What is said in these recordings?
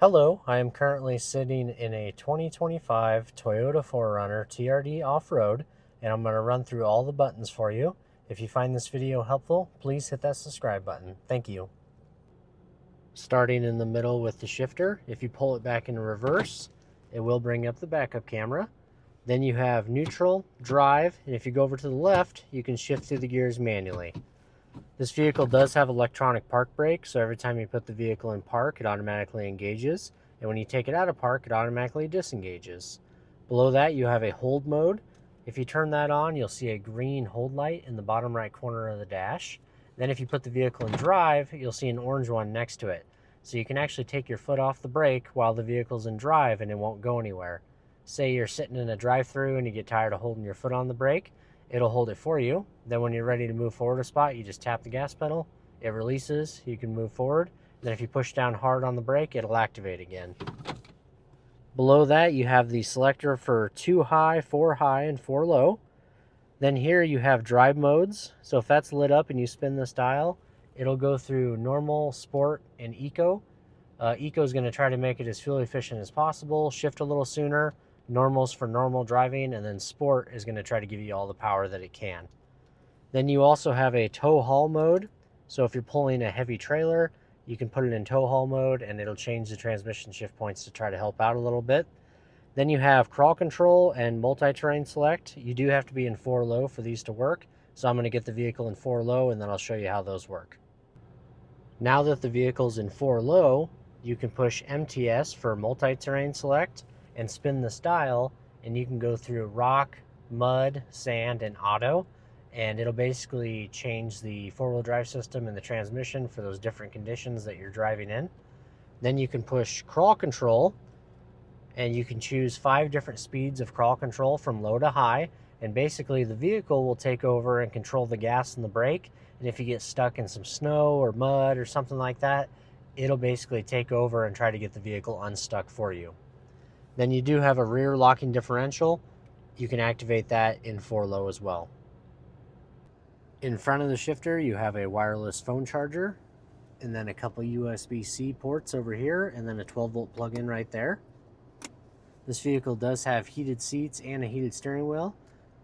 Hello, I am currently sitting in a 2025 Toyota 4Runner TRD off-road, and I'm going to run through all the buttons for you. If you find this video helpful, please hit that subscribe button. Thank you. Starting in the middle with the shifter, if you pull it back in reverse, it will bring up the backup camera. Then you have neutral, drive, and if you go over to the left, you can shift through the gears manually. This vehicle does have electronic park brake, so every time you put the vehicle in park, it automatically engages, and when you take it out of park, it automatically disengages. Below that, you have a hold mode. If you turn that on, you'll see a green hold light in the bottom right corner of the dash. Then if you put the vehicle in drive, you'll see an orange one next to it. So you can actually take your foot off the brake while the vehicle's in drive and it won't go anywhere. Say you're sitting in a drive-thru and you get tired of holding your foot on the brake, it'll hold it for you. Then when you're ready to move forward a spot, you just tap the gas pedal, it releases, you can move forward. Then if you push down hard on the brake, it'll activate again. Below that, you have the selector for 2 high, 4 high, and 4 low. Then here you have drive modes. So if that's lit up and you spin this dial, it'll go through normal, sport, and eco. Eco is going to try to make it as fuel efficient as possible, shift a little sooner. Normal's for normal driving, and then sport is going to try to give you all the power that it can. Then you also have a tow haul mode. So if you're pulling a heavy trailer, you can put it in tow haul mode and it'll change the transmission shift points to try to help out a little bit. Then you have crawl control and multi-terrain select. You do have to be in 4 low for these to work. So I'm going to get the vehicle in 4 low and then I'll show you how those work. Now that the vehicle's in 4 low, you can push MTS for multi-terrain select and spin this dial, and you can go through rock, mud, sand, and auto, and it'll basically change the 4-wheel drive system and the transmission for those different conditions that you're driving in. Then you can push crawl control, and you can choose 5 different speeds of crawl control from low to high, and basically the vehicle will take over and control the gas and the brake, and if you get stuck in some snow or mud or something like that, it'll basically take over and try to get the vehicle unstuck for you. Then you do have a rear locking differential. You can activate that in 4 low as well. In front of the shifter, you have a wireless phone charger, and then a couple USB-C ports over here, and then a 12-volt plug-in right there. This vehicle does have heated seats and a heated steering wheel.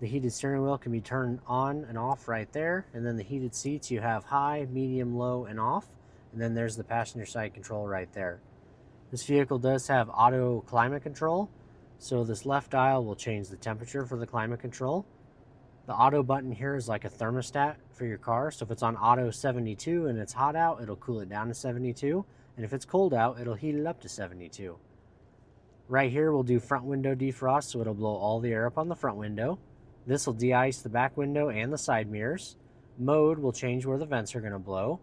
The heated steering wheel can be turned on and off right there, and then the heated seats you have high, medium, low, and off, and then there's the passenger side control right there. This vehicle does have auto climate control, so this left dial will change the temperature for the climate control. The auto button here is like a thermostat for your car, so if it's on auto 72 and it's hot out, it'll cool it down to 72, and if it's cold out, it'll heat it up to 72. Right here we'll do front window defrost, so it'll blow all the air up on the front window. This will de-ice the back window and the side mirrors. Mode will change where the vents are going to blow.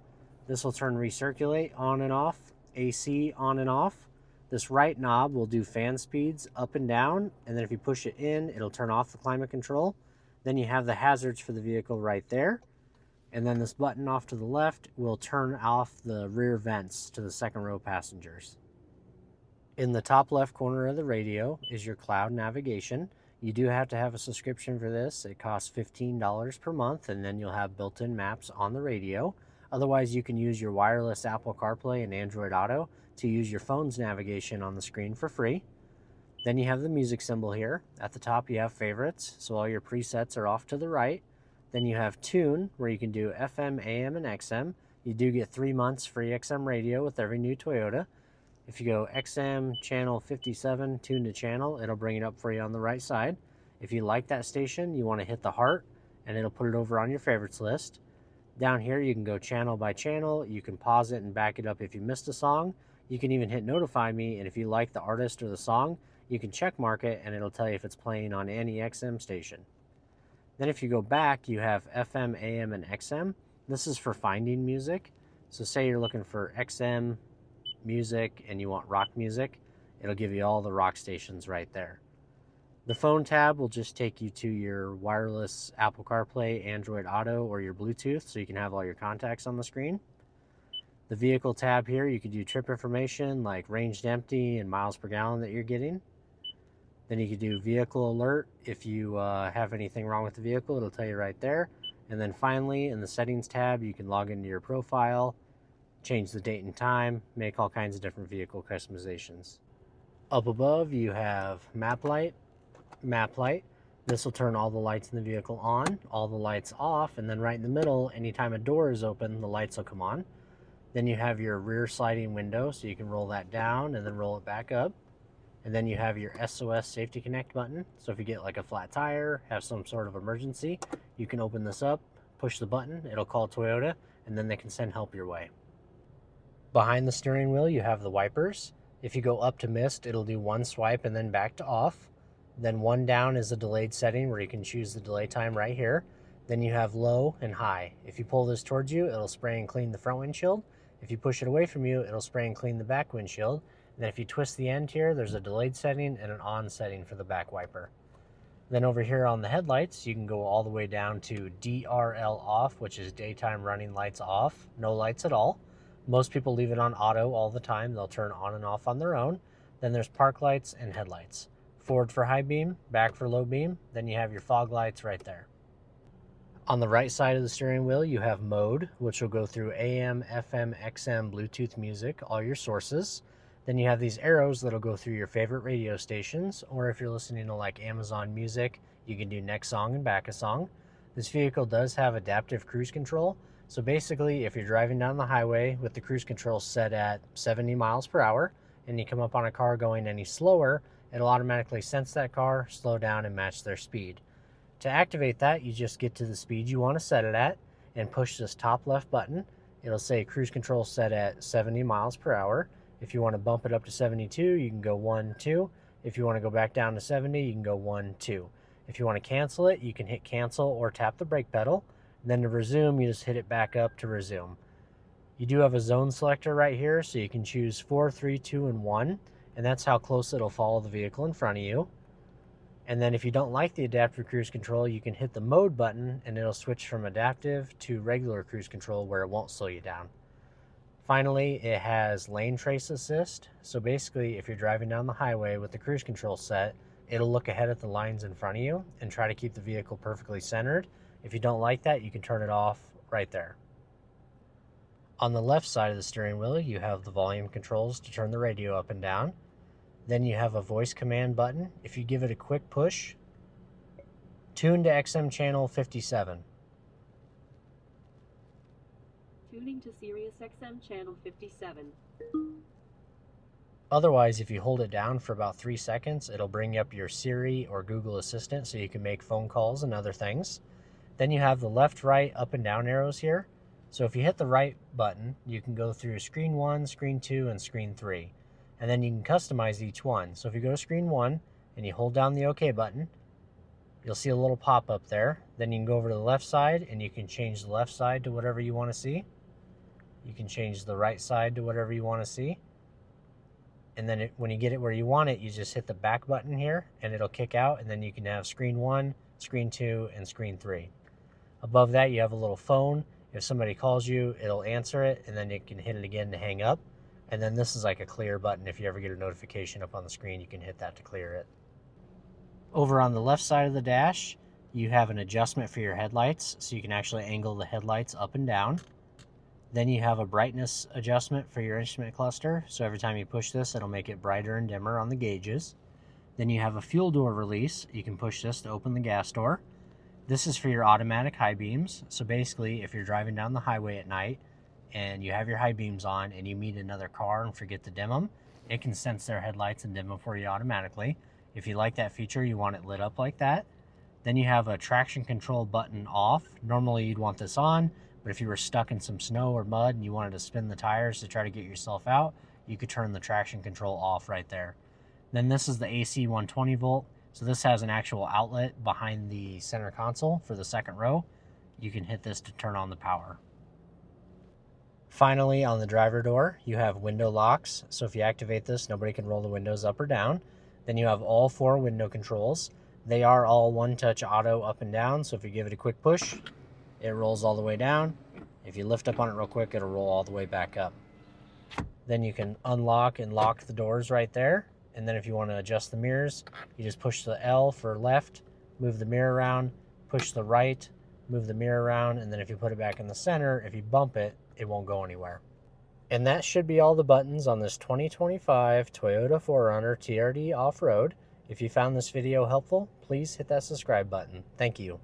This will turn recirculate on and off, AC on and off. This right knob will do fan speeds up and down, and then if you push it in, it'll turn off the climate control. Then you have the hazards for the vehicle right there. And then this button off to the left will turn off the rear vents to the second row passengers. In the top left corner of the radio is your cloud navigation. You do have to have a subscription for this. It costs $15 per month, and then you'll have built-in maps on the radio. Otherwise, you can use your wireless Apple CarPlay and Android Auto to use your phone's navigation on the screen for free. Then you have the music symbol here. At the top, you have favorites, so all your presets are off to the right. Then you have tune, where you can do FM, AM, and XM. You do get 3 months free XM radio with every new Toyota. If you go XM channel 57, tune to channel, it'll bring it up for you on the right side. If you like that station, you want to hit the heart, and it'll put it over on your favorites list. Down here, you can go channel by channel. You can pause it and back it up if you missed a song. You can even hit notify me, and if you like the artist or the song, you can check mark it, and it'll tell you if it's playing on any XM station. Then if you go back, you have FM, AM, and XM. This is for finding music. So say you're looking for XM music and you want rock music, it'll give you all the rock stations right there. The phone tab will just take you to your wireless Apple CarPlay, Android Auto, or your Bluetooth, so you can have all your contacts on the screen. The vehicle tab here, you could do trip information like range to empty and miles per gallon that you're getting. Then you could do vehicle alert. If you have anything wrong with the vehicle, it'll tell you right there. And then finally, in the settings tab, you can log into your profile, change the date and time, make all kinds of different vehicle customizations. Up above, you have map light. This will turn all the lights in the vehicle on, all the lights off, and then right in the middle, anytime a door is open, the lights will come on. Then you have your rear sliding window, so you can roll that down and then roll it back up. And then you have your SOS Safety Connect button. So if you get like a flat tire, have some sort of emergency, you can open this up, push the button, it'll call Toyota, and then they can send help your way. Behind the steering wheel, you have the wipers. If you go up to mist, it'll do one swipe and then back to off. Then one down is a delayed setting where you can choose the delay time right here. Then you have low and high. If you pull this towards you, it'll spray and clean the front windshield. If you push it away from you, it'll spray and clean the back windshield. And then if you twist the end here, there's a delayed setting and an on setting for the back wiper. Then over here on the headlights, you can go all the way down to DRL off, which is daytime running lights off, no lights at all. Most people leave it on auto all the time. They'll turn on and off on their own. Then there's park lights and headlights. Forward for high beam, back for low beam. Then you have your fog lights right there. On the right side of the steering wheel, you have mode, which will go through AM, FM, XM, Bluetooth music, all your sources. Then you have these arrows that'll go through your favorite radio stations, or if you're listening to like Amazon Music, you can do next song and back a song. This vehicle does have adaptive cruise control. So basically, if you're driving down the highway with the cruise control set at 70 miles per hour, and you come up on a car going any slower, it'll automatically sense that car, slow down, and match their speed. To activate that, you just get to the speed you want to set it at and push this top left button. It'll say cruise control set at 70 miles per hour. If you want to bump it up to 72, you can go 1, 2. If you want to go back down to 70, you can go 1, 2. If you want to cancel it, you can hit cancel or tap the brake pedal. Then to resume, you just hit it back up to resume. You do have a zone selector right here, so you can choose 4, 3, 2, and 1, and that's how close it'll follow the vehicle in front of you. And then if you don't like the adaptive cruise control, you can hit the mode button and it'll switch from adaptive to regular cruise control where it won't slow you down. Finally, it has lane trace assist. So basically, if you're driving down the highway with the cruise control set, it'll look ahead at the lines in front of you and try to keep the vehicle perfectly centered. If you don't like that, you can turn it off right there. On the left side of the steering wheel, you have the volume controls to turn the radio up and down. Then you have a voice command button. If you give it a quick push, tune to XM channel 57. Tuning to Sirius XM channel 57. Otherwise, if you hold it down for about 3 seconds, it'll bring up your Siri or Google Assistant so you can make phone calls and other things. Then you have the left, right, up and down arrows here. So if you hit the right button, you can go through screen 1, screen 2, and screen 3. And then you can customize each one. So if you go to screen 1 and you hold down the OK button, you'll see a little pop-up there. Then you can go over to the left side and you can change the left side to whatever you want to see. You can change the right side to whatever you want to see. And then when you get it where you want it, you just hit the back button here and it'll kick out, and then you can have screen 1, screen 2, and screen 3. Above that, you have a little phone. If somebody calls you, it'll answer it, and then you can hit it again to hang up. And then this is like a clear button. If you ever get a notification up on the screen, you can hit that to clear it. Over on the left side of the dash, you have an adjustment for your headlights, so you can actually angle the headlights up and down. Then you have a brightness adjustment for your instrument cluster, so every time you push this, it'll make it brighter and dimmer on the gauges. Then you have a fuel door release. You can push this to open the gas door. This is for your automatic high beams. So basically, if you're driving down the highway at night and you have your high beams on and you meet another car and forget to dim them, it can sense their headlights and dim them for you automatically. If you like that feature, you want it lit up like that. Then you have a traction control button off. Normally you'd want this on, but if you were stuck in some snow or mud and you wanted to spin the tires to try to get yourself out, you could turn the traction control off right there. Then this is the AC 120 volt. So this has an actual outlet behind the center console for the second row. You can hit this to turn on the power. Finally, on the driver door, you have window locks. So if you activate this, nobody can roll the windows up or down. Then you have all 4 window controls. They are all one-touch auto up and down. So if you give it a quick push, it rolls all the way down. If you lift up on it real quick, it'll roll all the way back up. Then you can unlock and lock the doors right there. And then if you want to adjust the mirrors, you just push the L for left, move the mirror around, push the right, move the mirror around, and then if you put it back in the center, if you bump it, it won't go anywhere. And that should be all the buttons on this 2025 Toyota 4Runner TRD Off-Road. If you found this video helpful, please hit that subscribe button. Thank you.